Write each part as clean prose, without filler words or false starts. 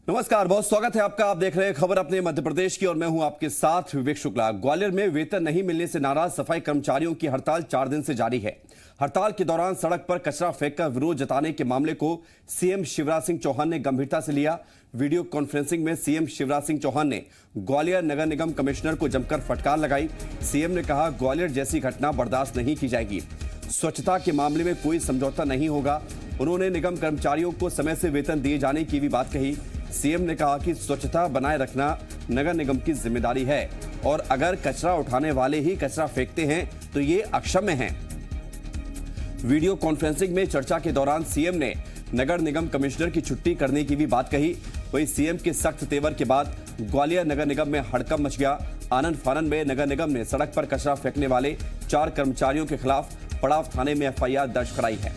नमस्कार, बहुत स्वागत है आपका। आप देख रहे हैं खबर अपने मध्य प्रदेश की और मैं हूं आपके साथ विवेक शुक्ला। ग्वालियर में वेतन नहीं मिलने से नाराज सफाई कर्मचारियों की हड़ताल 4 दिन से जारी है। हड़ताल के दौरान सड़क पर कचरा फेंककर विरोध जताने के मामले को सीएम शिवराज सिंह चौहान ने गंभीरता से लिया। वीडियो कॉन्फ्रेंसिंग में सीएम शिवराज सिंह चौहान ने ग्वालियर नगर निगम कमिश्नर को जमकर फटकार लगाई। सीएम ने कहा, ग्वालियर जैसी घटना बर्दाश्त नहीं की जाएगी। स्वच्छता के मामले में कोई समझौता नहीं होगा। उन्होंने निगम कर्मचारियों को समय से वेतन दिए जाने की भी बात कही। सीएम ने कहा कि स्वच्छता बनाए रखना नगर निगम की जिम्मेदारी है और अगर कचरा उठाने वाले ही कचरा फेंकते हैं तो ये अक्षम्य है। वीडियो कॉन्फ्रेंसिंग में चर्चा के दौरान सीएम ने नगर निगम कमिश्नर की छुट्टी करने की भी बात कही। वहीं सीएम के सख्त तेवर के बाद ग्वालियर नगर निगम में हड़कंप मच गया। आनंद फानन में नगर निगम ने सड़क पर कचरा फेंकने वाले 4 कर्मचारियों के खिलाफ पड़ाव थाने में एफआईआर दर्ज कराई है।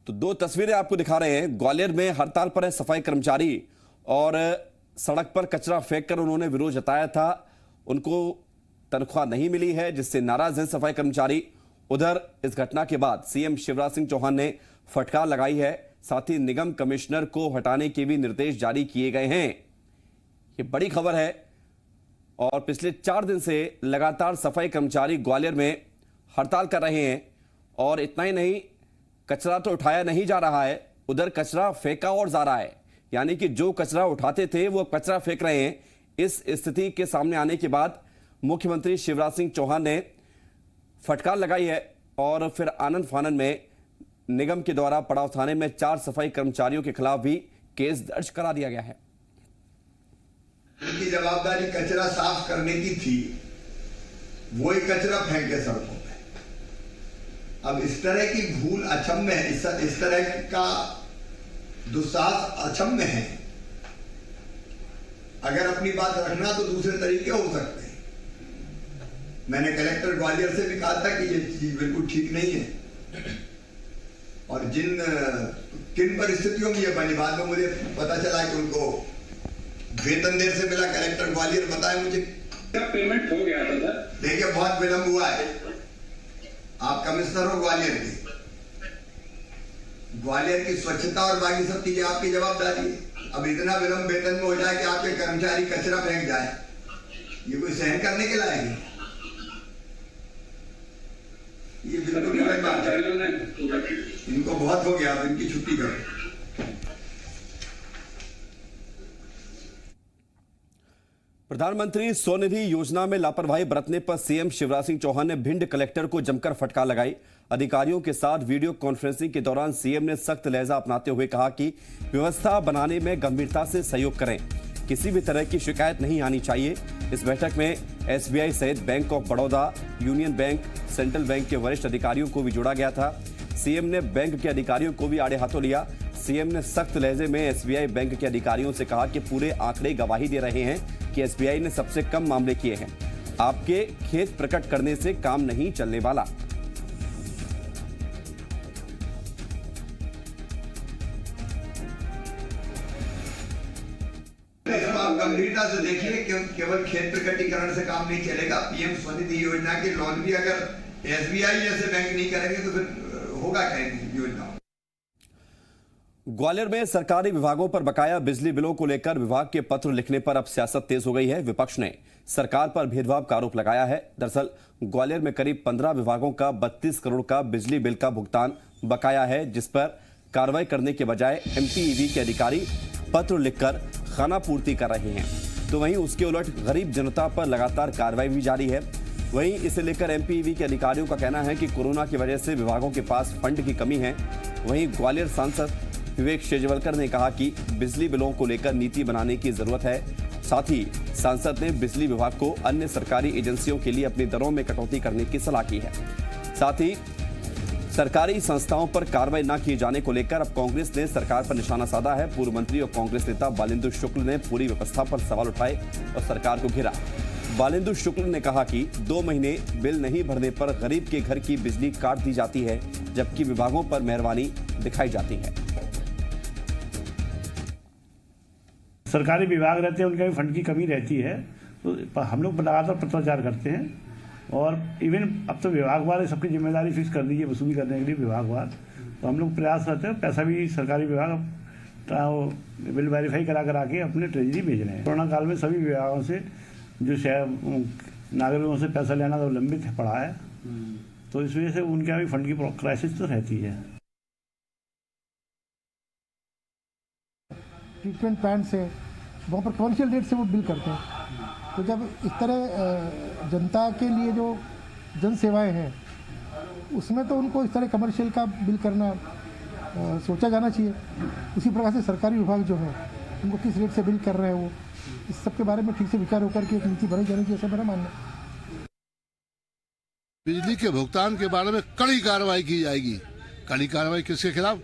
तो 2 तस्वीरें आपको दिखा रहे हैं। ग्वालियर में हड़ताल पर है सफाई कर्मचारी और सड़क पर कचरा फेंककर उन्होंने विरोध जताया था। उनको तनख्वाह नहीं मिली है, जिससे नाराज हैं सफाई कर्मचारी। उधर इस घटना के बाद सीएम शिवराज सिंह चौहान ने फटकार लगाई है। साथ ही निगम कमिश्नर को हटाने के भी निर्देश जारी किए गए हैं। ये बड़ी खबर है और पिछले 4 दिन से लगातार सफाई कर्मचारी ग्वालियर में हड़ताल कर रहे हैं। और इतना ही नहीं, कचरा तो उठाया नहीं जा रहा है, उधर कचरा फेंका और जा रहा है। यानी कि जो कचरा उठाते थे वो कचरा फेंक रहे हैं। इस स्थिति के सामने आने के बाद मुख्यमंत्री शिवराज सिंह चौहान ने फटकार लगाई है और फिर आनंद फानन में निगम के द्वारा पड़ाव थाने में 4 सफाई कर्मचारियों के खिलाफ भी केस दर्ज करा दिया गया है। उनकी जवाबदारी कचरा साफ करने की थी, वही कचरा फेंके सड़कों पे। अब इस तरह की भूल अक्षम्य है, इस तरह का दुस्साहस अक्षम्य है। अगर अपनी बात रखना तो दूसरे तरीके हो सकते हैं। मैंने कलेक्टर ग्वालियर से भी कहा था कि ये चीज बिल्कुल ठीक नहीं है और किन परिस्थितियों में ये बनी। बाद में मुझे पता चला कि उनको वेतन देर से मिला। कलेक्टर ग्वालियर बताए मुझे पेमेंट हो गया था। देखिए, बहुत विलंब हुआ है। आप कमिश्नर हो ग्वालियर के, ग्वालियर की स्वच्छता और बाकी सब चीजें आपकी जवाबदारी है। अब इतना विलंब वेतन में हो जाए कि आपके कर्मचारी कचरा फेंक जाए, ये कोई सहन करने के लायक है? ये बिल्कुल गलत बात है। इनको बहुत हो गया, अब इनकी छुट्टी करो। प्रधानमंत्री स्वनिधि योजना में लापरवाही बरतने पर सीएम शिवराज सिंह चौहान ने भिंड कलेक्टर को जमकर फटकार लगाई। अधिकारियों के साथ वीडियो कॉन्फ्रेंसिंग के दौरान सीएम ने सख्त लहजा अपनाते हुए कहा कि व्यवस्था बनाने में गंभीरता से सहयोग करें, किसी भी तरह की शिकायत नहीं आनी चाहिए। इस बैठक में एसबीआई सहित bank of Baroda, union bank, central bank के वरिष्ठ अधिकारियों को भी जोड़ा गया था। सीएम ने बैंक के अधिकारियों को भी आड़े हाथों लिया। सीएम ने सख्त लहजे में एसबीआई बैंक के अधिकारियों से कहा कि पूरे आंकड़े गवाही दे रहे हैं कि एसबीआई ने सबसे कम मामले किए हैं। आपके खेद प्रकट करने से काम नहीं चलने वाला। आप गंभीरता से देखिए, केवल खेत प्रकटीकरण से काम नहीं चलेगा। पीएम स्वनिधि योजना के लोन भी अगर एसबीआई जैसे बैंक नहीं करेंगे तो फिर होगा क्या योजना। ग्वालियर में सरकारी विभागों पर बकाया बिजली बिलों को लेकर विभाग के पत्र लिखने पर अब सियासत तेज हो गई है। विपक्ष ने सरकार पर भेदभाव का आरोप लगाया है। दरअसल ग्वालियर में करीब 15 विभागों का 32 करोड़ का बिजली बिल का भुगतान बकाया है, जिस पर कार्रवाई करने के बजाय एमपीईबी के अधिकारी पत्र लिखकर खाना पूर्ति कर रहे हैं। तो वहीं उसके उलट गरीब जनता पर लगातार कार्रवाई भी जारी है। वहीं इसे लेकर एमपीईबी के अधिकारियों का कहना है कि कोरोना की वजह से विभागों के पास फंड की कमी है। वहीं ग्वालियर सांसद विवेक शेजवलकर ने कहा कि बिजली बिलों को लेकर नीति बनाने की जरूरत है। साथ ही सांसद ने बिजली विभाग को अन्य सरकारी एजेंसियों के लिए अपनी दरों में कटौती करने की सलाह की है। साथ ही सरकारी संस्थाओं पर कार्रवाई न किए जाने को लेकर अब कांग्रेस ने सरकार पर निशाना साधा है। पूर्व मंत्री और कांग्रेस नेता बालेंदु शुक्ल ने पूरी व्यवस्था पर सवाल उठाए और सरकार को घेरा। बालेंदु शुक्ल ने कहा कि 2 महीने बिल नहीं भरने पर गरीब के घर की बिजली काट दी जाती है, जबकि विभागों पर मेहरबानी दिखाई जाती है। सरकारी विभाग रहते हैं, उनका भी फंड की कमी रहती है, तो हम लोग लगातार पत्राचार करते हैं और इवन अब तो विभागवार सबकी जिम्मेदारी फिक्स कर दी है वसूली करने के लिए विभागवार। तो हम लोग प्रयास करते हैं, पैसा भी सरकारी विभाग बिल वेरीफाई करा के अपने ट्रेजरी भेज रहे हैं। कोरोना काल में सभी विभागों से जो नागरिकों से पैसा लेना तो लंबित पड़ा है, तो इस वजह से उनके यहाँ भी फंड की क्राइसिस तो रहती है। ट्रीटमेंट प्लांट से वहाँ पर कमर्शियल रेट से वो बिल करते हैं। तो जब इस तरह जनता के लिए जो जन सेवाएं हैं उसमें तो उनको इस तरह कमर्शियल का बिल करना सोचा जाना चाहिए। उसी प्रकार से सरकारी विभाग जो है उनको किस रेट से बिल कर रहे हैं वो इस सब के बारे में ठीक से विचार होकर के एक नीति बनाई जानी चाहिए, ऐसा मेरा मानना है। बिजली के भुगतान के बारे में कड़ी कार्रवाई की जाएगी। कड़ी कार्रवाई किसके खिलाफ?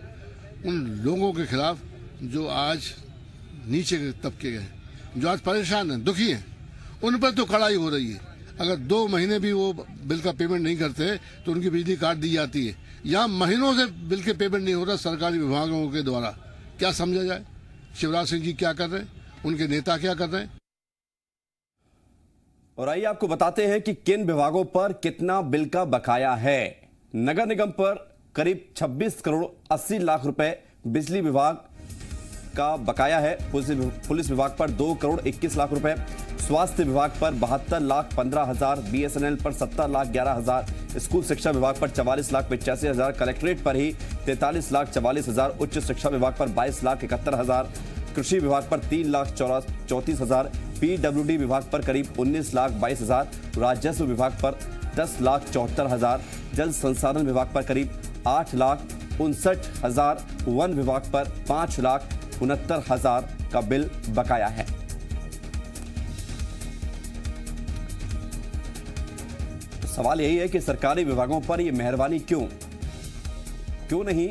उन लोगों के खिलाफ जो आज नीचे के तबके के हैं, जो आज परेशान हैं, दुखी हैं, उन पर तो कड़ाई हो रही है। अगर 2 महीने भी वो बिल का पेमेंट नहीं करते तो उनकी बिजली काट दी जाती है। यहाँ महीनों से बिल के पेमेंट नहीं हो रहा सरकारी विभागों के द्वारा। क्या समझा जाए? शिवराज सिंह जी क्या कर रहे हैं, उनके नेता क्या कर रहे हैं? और आइए आपको बताते हैं कि किन विभागों पर कितना बिल का बकाया है। नगर निगम पर करीब 26 करोड़ 80 लाख रुपए बिजली विभाग का बकाया है। पुलिस विभाग पर 2 करोड़ 21 लाख रुपए, स्वास्थ्य विभाग पर 72 लाख 15 हजार, बीएसएनएल पर 70 लाख 11 हजार, स्कूल शिक्षा विभाग पर 44 लाख 85 हजार, कलेक्ट्रेट पर ही 43 लाख 44 हजार, उच्च शिक्षा विभाग पर 22 लाख 71 हजार, कृषि विभाग पर 3 लाख 34 हजार, पीडब्ल्यूडी विभाग पर करीब 19 लाख 22 हजार, राजस्व विभाग पर 10 लाख 74 हजार, जल संसाधन विभाग पर करीब 8 लाख 59 हजार, वन विभाग पर 5 लाख 69 हजार का बिल बकाया है। तो सवाल यही है कि सरकारी विभागों पर यह मेहरबानी क्यों नहीं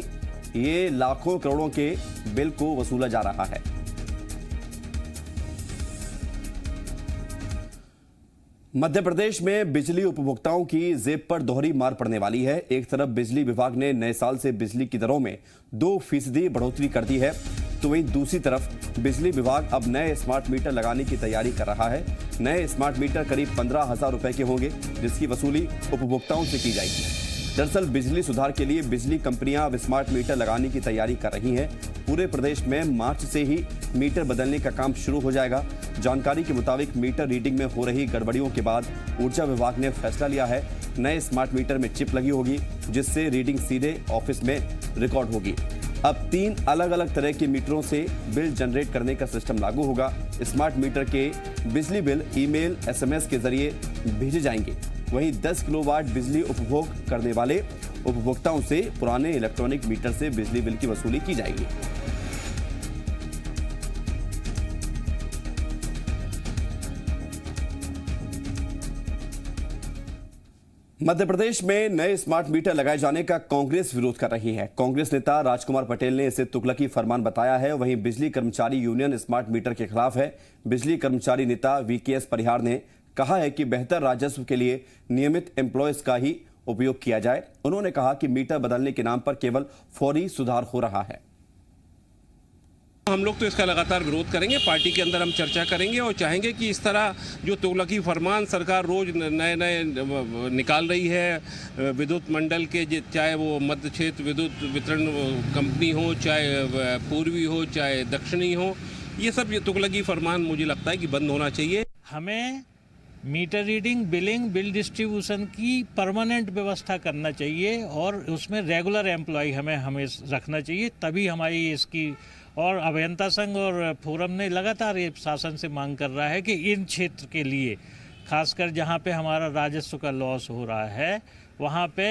ये लाखों करोड़ों के बिल को वसूला जा रहा है। मध्य प्रदेश में बिजली उपभोक्ताओं की जेब पर दोहरी मार पड़ने वाली है। एक तरफ बिजली विभाग ने नए साल से बिजली की दरों में 2% बढ़ोतरी कर दी है, तो वहीं दूसरी तरफ बिजली विभाग अब नए स्मार्ट मीटर लगाने की तैयारी कर रहा है। नए स्मार्ट मीटर करीब 15,000 रुपए के होंगे, जिसकी वसूली उपभोक्ताओं से की जाएगी। दरअसल बिजली सुधार के लिए बिजली कंपनियां अब स्मार्ट मीटर लगाने की तैयारी कर रही हैं। पूरे प्रदेश में मार्च से ही मीटर बदलने का काम शुरू हो जाएगा। जानकारी के मुताबिक मीटर रीडिंग में हो रही गड़बड़ियों के बाद ऊर्जा विभाग ने फैसला लिया है। नए स्मार्ट मीटर में चिप लगी होगी, जिससे रीडिंग सीधे ऑफिस में रिकॉर्ड होगी। अब 3 अलग अलग तरह के मीटरों से बिल जनरेट करने का सिस्टम लागू होगा। स्मार्ट मीटर के बिजली बिल ईमेल, एसएमएस के जरिए भेजे जाएंगे। वहीं 10 किलोवाट बिजली उपभोग करने वाले उपभोक्ताओं से पुराने इलेक्ट्रॉनिक मीटर से बिजली बिल की वसूली की जाएगी। मध्य प्रदेश में नए स्मार्ट मीटर लगाए जाने का कांग्रेस विरोध कर रही है। कांग्रेस नेता राजकुमार पटेल ने इसे तुगलकी फरमान बताया है। वहीं बिजली कर्मचारी यूनियन स्मार्ट मीटर के खिलाफ है। बिजली कर्मचारी नेता वीकेएस परिहार ने कहा है कि बेहतर राजस्व के लिए नियमित एम्प्लॉयज का ही उपयोग किया जाए। उन्होंने कहा कि मीटर बदलने के नाम पर केवल फौरी सुधार हो रहा है। हम लोग तो इसका लगातार विरोध करेंगे। पार्टी के अंदर हम चर्चा करेंगे और चाहेंगे कि इस तरह जो तुगलकी फरमान सरकार रोज नए निकाल रही है, विद्युत मंडल के, चाहे वो मध्य क्षेत्र विद्युत वितरण कंपनी हो, चाहे पूर्वी हो, चाहे दक्षिणी हो, ये सब ये तुगलकी फरमान मुझे लगता है कि बंद होना चाहिए। हमें meter reading, billing, bill distribution की परमानेंट व्यवस्था करना चाहिए और उसमें रेगुलर एम्प्लॉय हमें रखना चाहिए, तभी हमारी इसकी। और अभियंता संघ और फोरम ने लगातार ये शासन से मांग कर रहा है कि इन क्षेत्र के लिए, खासकर जहाँ पे हमारा राजस्व का लॉस हो रहा है, वहाँ पे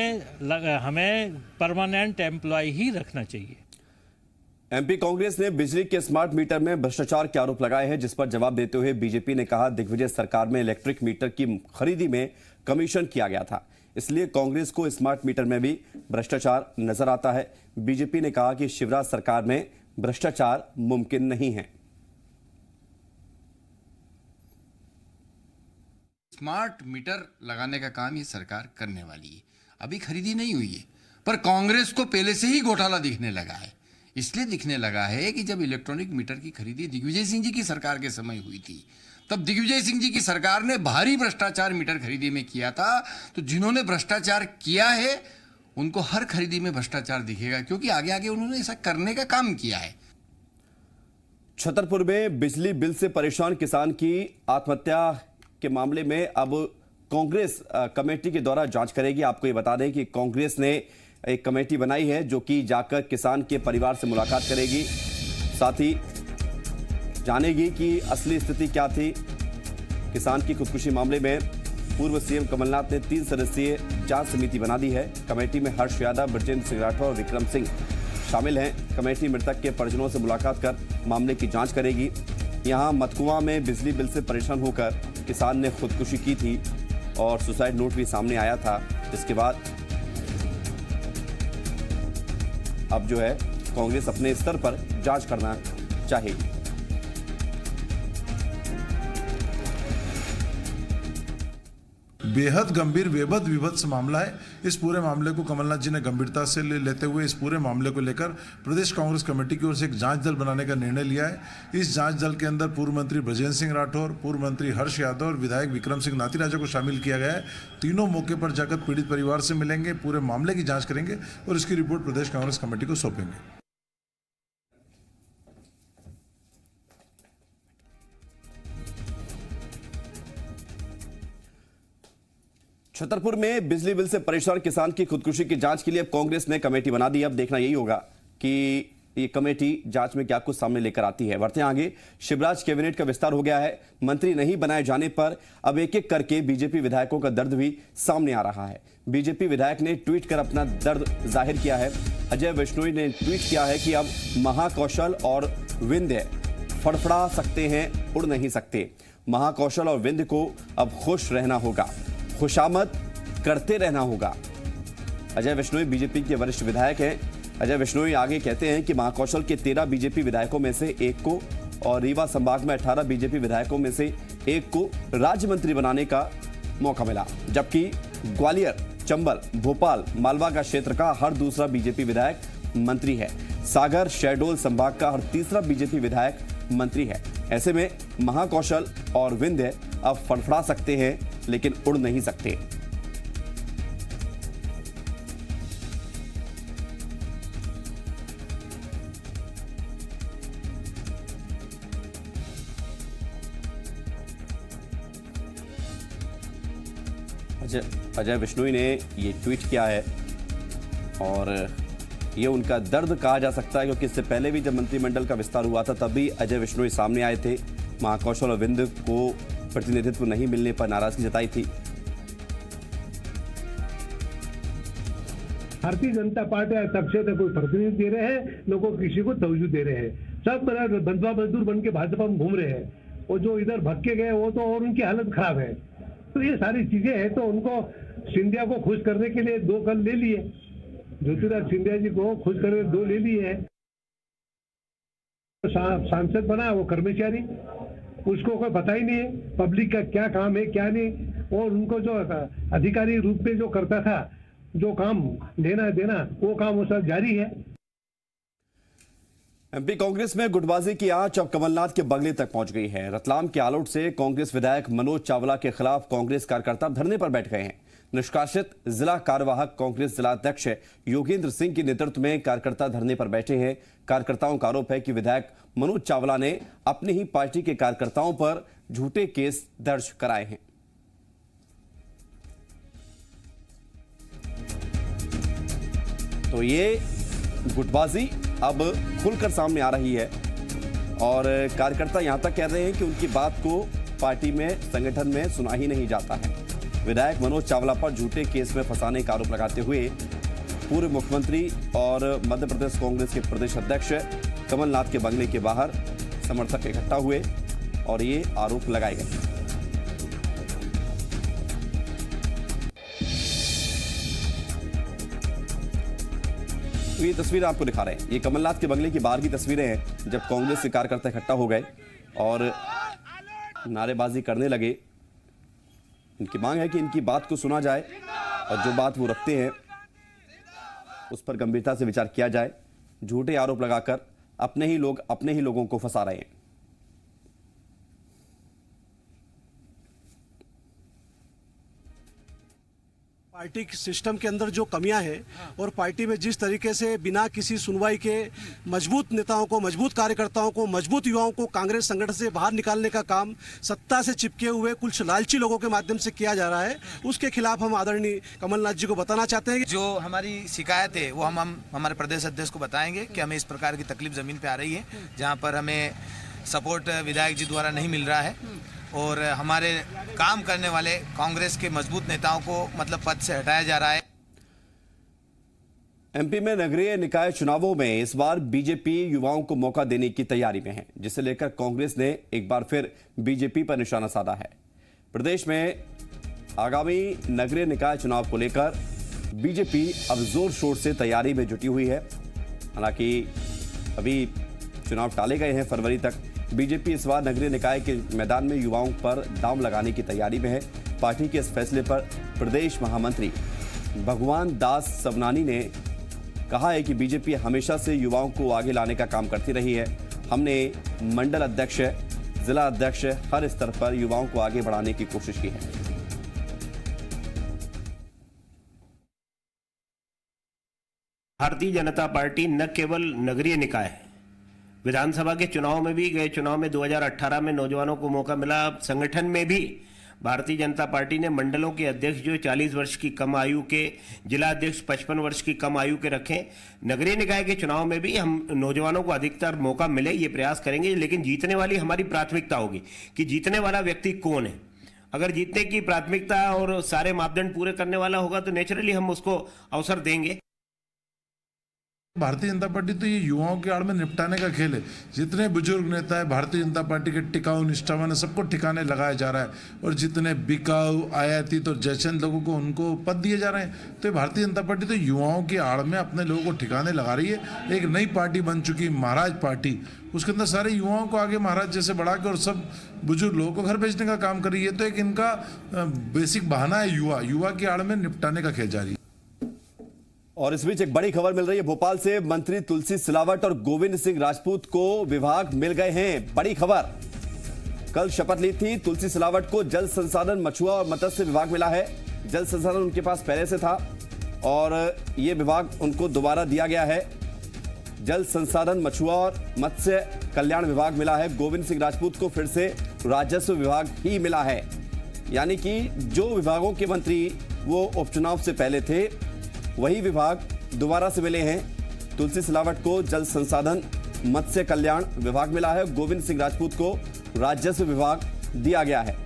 हमें परमानेंट एम्प्लॉय ही रखना चाहिए। एमपी कांग्रेस ने बिजली के स्मार्ट मीटर में भ्रष्टाचार के आरोप लगाए हैं, जिस पर जवाब देते हुए बीजेपी ने कहा दिग्विजय सरकार में इलेक्ट्रिक मीटर की खरीदी में कमीशन किया गया था, इसलिए कांग्रेस को स्मार्ट मीटर में भी भ्रष्टाचार नजर आता है। बीजेपी ने कहा कि शिवराज सरकार में भ्रष्टाचार मुमकिन नहीं है। स्मार्ट मीटर लगाने का काम ये सरकार करने वाली है। अभी खरीदी नहीं हुई है, पर कांग्रेस को पहले से ही घोटाला दिखने लगा है। इसलिए दिखने लगा है कि जब इलेक्ट्रॉनिक मीटर की खरीदी दिग्विजय सिंह जी की सरकार के समय हुई थी, तब दिग्विजय सिंह जी की सरकार ने भारी भ्रष्टाचार मीटर खरीदी में किया था। तो जिन्होंने भ्रष्टाचार किया है उनको हर खरीदी में भ्रष्टाचार दिखेगा, क्योंकि आगे आगे उन्होंने ऐसा करने का काम किया है। छतरपुर में बिजली बिल से परेशान किसान की आत्महत्या के मामले में अब कांग्रेस कमेटी के द्वारा जांच करेगी। आपको ये बता दें कि कांग्रेस ने एक कमेटी बनाई है जो कि जाकर किसान के परिवार से मुलाकात करेगी, साथ ही जानेगी कि असली स्थिति क्या थी। किसान की खुदकुशी मामले में पूर्व सीएम कमलनाथ ने 3 सदस्यीय जांच समिति बना दी है। कमेटी में हर्ष यादव, बृजेंद्र सिंह राठौर और विक्रम सिंह शामिल हैं। कमेटी मृतक के परिजनों से मुलाकात कर मामले की जांच करेगी। यहां मतकुआं में बिजली बिल से परेशान होकर किसान ने खुदकुशी की थी और सुसाइड नोट भी सामने आया था। इसके बाद अब जो है कांग्रेस अपने स्तर पर जांच करना चाहेगी। बेहद गंभीर बेहद विभत्स मामला है। इस पूरे मामले को कमलनाथ जी ने गंभीरता से लेते हुए इस पूरे मामले को लेकर प्रदेश कांग्रेस कमेटी की ओर से एक जांच दल बनाने का निर्णय लिया है। इस जांच दल के अंदर पूर्व मंत्री बृजेंद्र सिंह राठौर, पूर्व मंत्री हर्ष यादव और विधायक विक्रम सिंह नातीराजा को शामिल किया गया है। तीनों मौके पर जाकर पीड़ित परिवार से मिलेंगे, पूरे मामले की जाँच करेंगे और इसकी रिपोर्ट प्रदेश कांग्रेस कमेटी को सौंपेंगे। छतरपुर में बिजली बिल से परेशान किसान की खुदकुशी की जांच के लिए अब कांग्रेस ने कमेटी बना दी। अब देखना यही होगा कि ये कमेटी जांच में क्या कुछ सामने लेकर आती है। बढ़ते आगे, शिवराज कैबिनेट का विस्तार हो गया है। मंत्री नहीं बनाए जाने पर अब एक एक करके बीजेपी विधायकों का दर्द भी सामने आ रहा है। बीजेपी विधायक ने ट्वीट कर अपना दर्द जाहिर किया है। अजय विश्नोई ने ट्वीट किया है कि अब महाकौशल और विंध्य फड़फड़ा सकते हैं, उड़ नहीं सकते। महाकौशल और विंध्य को अब खुश रहना होगा, खुशामद करते रहना होगा। अजय विश्नोई बीजेपी के वरिष्ठ विधायक हैं। अजय विश्नोई आगे कहते हैं कि महाकौशल के 13 बीजेपी विधायकों में से एक को और रीवा संभाग में 18 बीजेपी विधायकों में से एक को राज्य मंत्री बनाने का मौका मिला, जबकि ग्वालियर, चंबल, भोपाल, मालवा का क्षेत्र का हर दूसरा बीजेपी विधायक मंत्री है। सागर, शहडोल संभाग का हर तीसरा बीजेपी विधायक मंत्री है। ऐसे में महाकौशल और विंध्य अब फड़फड़ा सकते हैं लेकिन उड़ नहीं सकते। अजय विश्नोई ने ये ट्वीट किया है और ये उनका दर्द कहा जा सकता है, क्योंकि इससे पहले भी जब मंत्रिमंडल का विस्तार हुआ था तब भी अजय विश्नोई सामने आए थे। महाकौशल और विंध्य को प्रतिनिधित्व नहीं मिलने पर नाराजगी जताई थी। भारतीय जनता पार्टी तब से कोई प्रतिनिधि दे रहे हैं, लोगों को किसी को तवज्जो दे रहे हैं। सब बंधुआ मजदूर बन के भाजपा में घूम रहे हैं और जो इधर भटके गए वो तो और उनकी हालत खराब है। तो ये सारी चीजें हैं, तो उनको सिंधिया को खुश करने के लिए 2 कल ले लिए, ज्योतिराज सिंधिया जी को खुश करके 2 ले लिए हैं। सांसद बना वो कर्मचारी, उसको कोई पता ही नहीं है पब्लिक का क्या काम है क्या नहीं, और उनको जो अधिकारी रूप में जो करता था, जो काम लेना देना, वो काम वो सब जारी है। एमपी कांग्रेस में गुटबाजी की आंच अब कमलनाथ के बंगले तक पहुंच गई है। रतलाम के आलोट से कांग्रेस विधायक मनोज चावला के खिलाफ कांग्रेस कार्यकर्ता धरने पर बैठ गए हैं। निष्कासित जिला कार्यवाहक कांग्रेस जिलाध्यक्ष योगेंद्र सिंह के नेतृत्व में कार्यकर्ता धरने पर बैठे हैं। कार्यकर्ताओं का आरोप है कि विधायक मनोज चावला ने अपनी ही पार्टी के कार्यकर्ताओं पर झूठे केस दर्ज कराए हैं। तो ये गुटबाजी अब खुलकर सामने आ रही है और कार्यकर्ता यहां तक कह रहे हैं कि उनकी बात को पार्टी में, संगठन में सुना ही नहीं जाता है। विधायक मनोज चावला पर झूठे केस में फंसाने का आरोप लगाते हुए पूर्व मुख्यमंत्री और मध्य प्रदेश कांग्रेस के प्रदेश अध्यक्ष कमलनाथ के बंगले के बाहर समर्थक इकट्ठा हुए और ये आरोप लगाए गए। तो ये तस्वीर आपको दिखा रहे हैं, ये कमलनाथ के बंगले की बाहर की तस्वीरें हैं जब कांग्रेस के कार्यकर्ता इकट्ठा हो गए और नारेबाजी करने लगे। इनकी मांग है कि इनकी बात को सुना जाए और जो बात वो रखते हैं उस पर गंभीरता से विचार किया जाए। झूठे आरोप लगाकर अपने ही लोग अपने ही लोगों को फंसा रहे हैं। पार्टी के सिस्टम के अंदर जो कमियां हैं और पार्टी में जिस तरीके से बिना किसी सुनवाई के मजबूत नेताओं को, मजबूत कार्यकर्ताओं को, मजबूत युवाओं को कांग्रेस संगठन से बाहर निकालने का काम सत्ता से चिपके हुए कुछ लालची लोगों के माध्यम से किया जा रहा है, उसके खिलाफ हम आदरणीय कमलनाथ जी को बताना चाहते हैं। जो हमारी शिकायत है वो हम हमारे प्रदेश अध्यक्ष को बताएंगे कि हमें इस प्रकार की तकलीफ जमीन पे आ रही है, जहाँ पर हमें सपोर्ट विधायक जी द्वारा नहीं मिल रहा है और हमारे काम करने वाले कांग्रेस के मजबूत नेताओं को मतलब पद से हटाया जा रहा है। एमपी में नगरीय निकाय चुनावों में इस बार बीजेपी युवाओं को मौका देने की तैयारी में है, जिसे लेकर कांग्रेस ने एक बार फिर बीजेपी पर निशाना साधा है। प्रदेश में आगामी नगरीय निकाय चुनाव को लेकर बीजेपी अब जोर शोर से तैयारी में जुटी हुई है। हालांकि अभी चुनाव टाले गए हैं फरवरी तक। बीजेपी इस बार नगरीय निकाय के मैदान में युवाओं पर दांव लगाने की तैयारी में है। पार्टी के इस फैसले पर प्रदेश महामंत्री भगवान दास सबनानी ने कहा है कि बीजेपी हमेशा से युवाओं को आगे लाने का काम करती रही है। हमने मंडल अध्यक्ष, जिला अध्यक्ष, हर स्तर पर युवाओं को आगे बढ़ाने की कोशिश की है। भारतीय जनता पार्टी न केवल नगरीय निकाय, विधानसभा के चुनाव में भी, गए चुनाव में 2018 में नौजवानों को मौका मिला। संगठन में भी भारतीय जनता पार्टी ने मंडलों के अध्यक्ष जो 40 वर्ष की कम आयु के, जिला अध्यक्ष 55 वर्ष की कम आयु के रखें। नगरीय निकाय के चुनाव में भी हम नौजवानों को अधिकतर मौका मिले ये प्रयास करेंगे, लेकिन जीतने वाली हमारी प्राथमिकता होगी कि जीतने वाला व्यक्ति कौन है। अगर जीतने की प्राथमिकता और सारे मापदंड पूरे करने वाला होगा तो नेचुरली हम उसको अवसर देंगे। भारतीय जनता पार्टी तो ये युवाओं के आड़ में निपटाने का खेल है। जितने बुजुर्ग नेता है भारतीय जनता पार्टी के टिकाऊ, निष्ठावान, सबको ठिकाने लगाया जा रहा है और जितने बिकाऊ, आयातित और जैचंद लोगों को उनको पद दिए जा रहे हैं। तो भारतीय जनता पार्टी तो युवाओं के आड़ में अपने लोगों को ठिकाने लगा रही है। एक नई पार्टी बन चुकी महाराज पार्टी, उसके अंदर सारे युवाओं को आगे महाराज जैसे बढ़ा के और सब बुजुर्ग लोगों को घर भेजने का काम कर रही है। तो एक इनका बेसिक बहाना है युवा के आड़ में निपटाने का खेल जारी है। और इस बीच एक बड़ी खबर मिल रही है भोपाल से। मंत्री तुलसी सिलावट और गोविंद सिंह राजपूत को विभाग मिल गए हैं। बड़ी खबर, कल शपथ ली थी तुलसी सिलावट को जल संसाधन, मछुआ और मत्स्य विभाग मिला है। जल संसाधन उनके पास पहले से था और ये विभाग उनको दोबारा दिया गया है। जल संसाधन, मछुआ और मत्स्य कल्याण विभाग मिला है। गोविंद सिंह राजपूत को फिर से राजस्व विभाग ही मिला है। यानी कि जो विभागों के मंत्री वो उपचुनाव से पहले थे वही विभाग दोबारा से मिले हैं। तुलसी सिलावट को जल संसाधन, मत्स्य कल्याण विभाग मिला है। गोविंद सिंह राजपूत को राजस्व विभाग दिया गया है।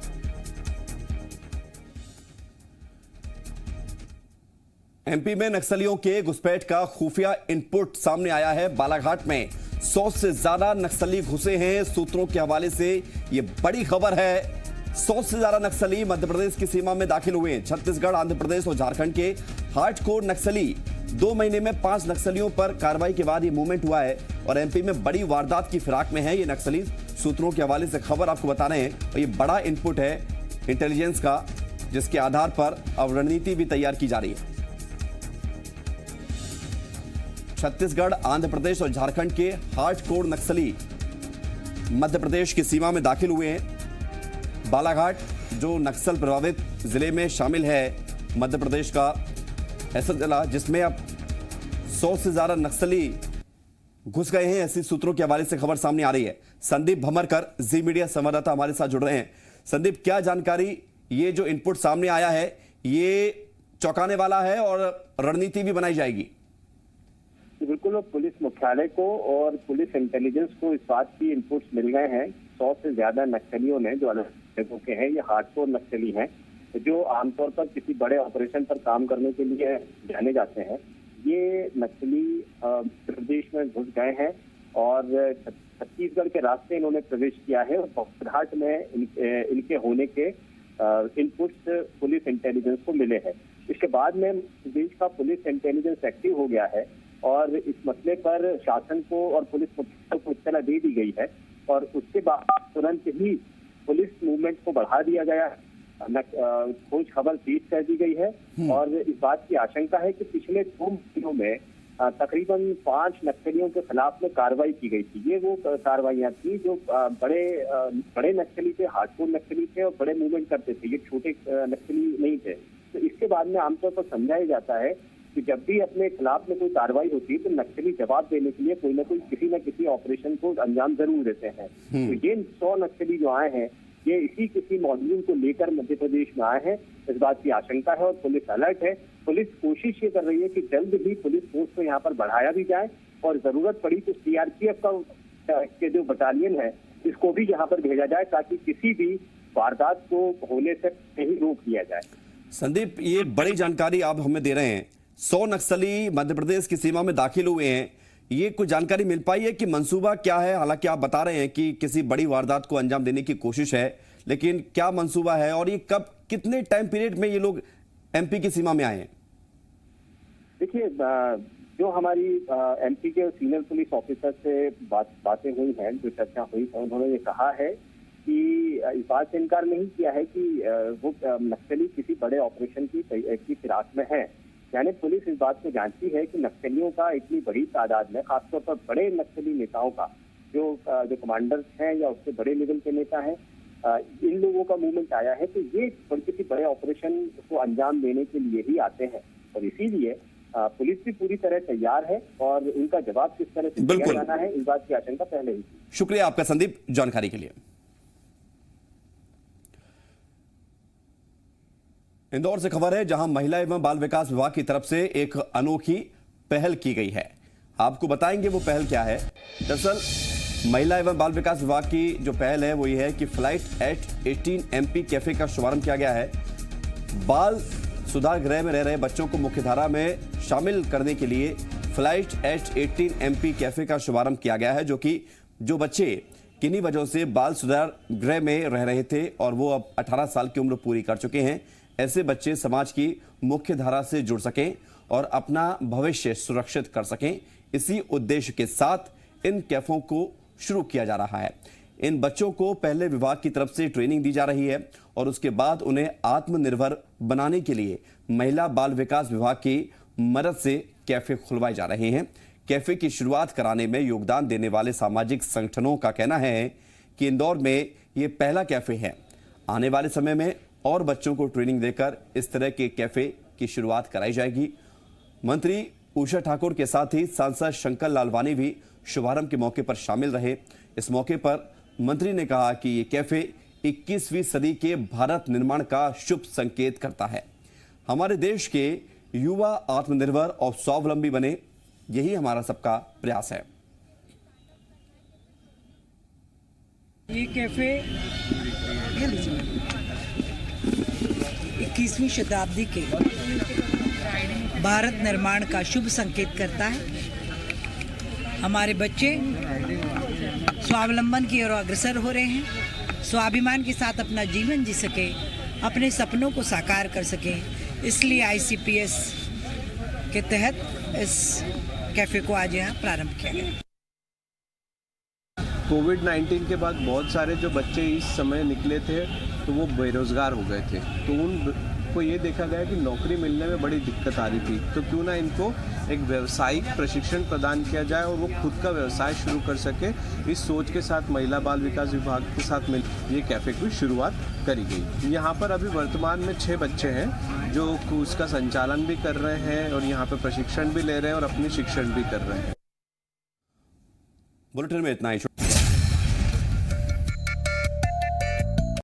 एमपी में नक्सलियों के घुसपैठ का खुफिया इनपुट सामने आया है। बालाघाट में 100 से ज्यादा नक्सली घुसे हैं। सूत्रों के हवाले से यह बड़ी खबर है। 100 से ज्यादा नक्सली मध्य प्रदेश की सीमा में दाखिल हुए हैं। छत्तीसगढ़, आंध्र प्रदेश और झारखंड के हार्डकोर नक्सली 2 महीने में 5 नक्सलियों पर कार्रवाई के बाद ये मूवमेंट हुआ है और एमपी में बड़ी वारदात की फिराक में है ये नक्सली। सूत्रों के हवाले से खबर आपको बता रहे हैं और ये बड़ा इनपुट है इंटेलिजेंस का, जिसके आधार पर अब रणनीति भी तैयार की जा रही है। छत्तीसगढ़, आंध्र प्रदेश और झारखंड के हार्डकोर नक्सली मध्य प्रदेश की सीमा में दाखिल हुए हैं। बालाघाट जो नक्सल प्रभावित जिले में शामिल है मध्य प्रदेश का ऐसा जिला, जिसमें अब 100 से ज्यादा नक्सली घुस गए हैं, ऐसी सूत्रों के हवाले से खबर सामने आ रही है। संदीप भमरकर, जी मीडिया संवाददाता हमारे साथ जुड़ रहे हैं। संदीप, क्या जानकारी, ये जो इनपुट सामने आया है ये चौंकाने वाला है और रणनीति भी बनाई जाएगी? बिल्कुल, पुलिस मुख्यालय को और पुलिस इंटेलिजेंस को इस बात की इनपुट्स मिल गए हैं। 100 से ज्यादा नक्सलियों ने, जो अलग जगहों के हैं, ये हार्डकोर नक्सली हैं जो आमतौर पर किसी बड़े ऑपरेशन पर काम करने के लिए जाने जाते हैं। ये नक्सली प्रदेश में घुस गए हैं और छत्तीसगढ़ के रास्ते इन्होंने प्रवेश किया है और बालाघाट में इनके होने के इनपुट्स पुलिस इंटेलिजेंस को मिले हैं। इसके बाद में प्रदेश का पुलिस इंटेलिजेंस एक्टिव हो गया है और इस मसले पर शासन को और पुलिस मुख्यालय को इत्तला दे दी गई है और उसके बाद तुरंत ही पुलिस मूवमेंट को बढ़ा दिया गया है। खोज खबर तेज कर दी गई है और इस बात की आशंका है कि पिछले 2 महीनों में तकरीबन 5 नक्सलियों के खिलाफ में कार्रवाई की गई थी। ये वो कार्रवाइयां थी जो बड़े नक्सली थे, हार्डकोर नक्सली थे और बड़े मूवमेंट करते थे। ये छोटे नक्सली नहीं थे। तो इसके बाद में आमतौर पर समझाया जाता है कि जब भी अपने खिलाफ में कोई कार्रवाई होती है तो नक्सली जवाब देने के लिए कोई ना कोई किसी न किसी ऑपरेशन को अंजाम जरूर देते हैं। तो ये 100 नक्सली जो आए हैं ये इसी किसी मॉड्यूल को लेकर मध्य प्रदेश में आए हैं। इस बात की आशंका है और पुलिस अलर्ट है। पुलिस कोशिश ये कर रही है कि जल्द ही पुलिस फोर्स को यहाँ पर बढ़ाया भी जाए और जरूरत पड़ी तो सीआरपीएफ के जो बटालियन है इसको भी यहाँ पर भेजा जाए ताकि किसी भी वारदात को होने से कहीं रोक दिया जाए। संदीप, ये बड़ी जानकारी आप हमें दे रहे हैं। 100 नक्सली मध्य प्रदेश की सीमा में दाखिल हुए हैं, ये कुछ जानकारी मिल पाई है कि मंसूबा क्या है? हालांकि आप बता रहे हैं कि किसी बड़ी वारदात को अंजाम देने की कोशिश है, लेकिन क्या मंसूबा है और ये कब, कितने टाइम पीरियड में ये लोग एमपी की सीमा में आए हैं? देखिए, जो हमारी एमपी के सीनियर पुलिस ऑफिसर से बातें हुई हैं, जो चर्चा हुई है, उन्होंने ये कहा है कि इस बात से इनकार नहीं किया है कि वो नक्सली किसी बड़े ऑपरेशन की फिराक में है। यानी पुलिस इस बात को जानती है कि नक्सलियों का इतनी बड़ी तादाद में, खासतौर पर बड़े नक्सली नेताओं का जो कमांडर्स हैं या उससे बड़े लेवल के नेता हैं, इन लोगों का मूवमेंट आया है तो ये किसी बड़े ऑपरेशन को अंजाम देने के लिए ही आते हैं और इसीलिए पुलिस भी पूरी तरह तैयार है और इनका जवाब किस तरह से दिया जाना है इस बात की आशंका पहले ही थी। शुक्रिया आपका संदीप जानकारी के लिए। इंदौर से खबर है जहां महिला एवं बाल विकास विभाग की तरफ से एक अनोखी पहल की गई है। आपको बताएंगे वो पहल क्या है। दरअसल महिला एवं बाल विकास विभाग की जो पहल है वो ये है कि फ्लाइट एट 18 एमपी कैफे का शुभारंभ किया गया है। बाल सुधार गृह में रह रहे बच्चों को मुख्यधारा में शामिल करने के लिए फ्लाइट एट 18 एमपी कैफे का शुभारंभ किया गया है, जो कि जो बच्चे किन्हीं वजहों से बाल सुधार गृह में रह रहे थे और वो अब 18 साल की उम्र पूरी कर चुके हैं, ऐसे बच्चे समाज की मुख्य धारा से जुड़ सकें और अपना भविष्य सुरक्षित कर सकें। इसी उद्देश्य के साथ इन कैफों को शुरू किया जा रहा है। इन बच्चों को पहले विभाग की तरफ से ट्रेनिंग दी जा रही है और उसके बाद उन्हें आत्मनिर्भर बनाने के लिए महिला बाल विकास विभाग की मदद से कैफे खुलवाए जा रहे हैं। कैफे की शुरुआत कराने में योगदान देने वाले सामाजिक संगठनों का कहना है कि इंदौर में ये पहला कैफे है। आने वाले समय में और बच्चों को ट्रेनिंग देकर इस तरह के कैफे की शुरुआत कराई जाएगी। मंत्री उषा ठाकुर के साथ ही सांसद शंकर लालवानी भी शुभारंभ के मौके पर शामिल रहे। इस मौके पर मंत्री ने कहा कि ये कैफे 21वीं सदी के भारत निर्माण का शुभ संकेत करता है। हमारे देश के युवा आत्मनिर्भर और स्वावलंबी बने, यही हमारा सबका प्रयास है। ये कैफे 21वीं शताब्दी के भारत निर्माण का शुभ संकेत करता है। हमारे बच्चे स्वावलंबन की ओर अग्रसर हो रहे हैं, स्वाभिमान के साथ अपना जीवन जी सके, अपने सपनों को साकार कर सके। इसलिए ICPS के तहत इस कैफे को आज यहाँ प्रारंभ किया गया। कोविड-19 के बाद बहुत सारे जो बच्चे इस समय निकले थे तो वो बेरोजगार हो गए थे, तो उनको ये देखा गया कि नौकरी मिलने में बड़ी दिक्कत आ रही थी, तो क्यों ना इनको एक व्यावसायिक प्रशिक्षण प्रदान किया जाए और वो खुद का व्यवसाय शुरू कर सके। इस सोच के साथ महिला बाल विकास विभाग के साथ मिल ये कैफे की शुरुआत करी गई। यहाँ पर अभी वर्तमान में 6 बच्चे हैं जो उसका संचालन भी कर रहे हैं और यहाँ पे प्रशिक्षण भी ले रहे हैं और अपनी शिक्षण भी कर रहे हैं। बुलेटिन में इतना ही।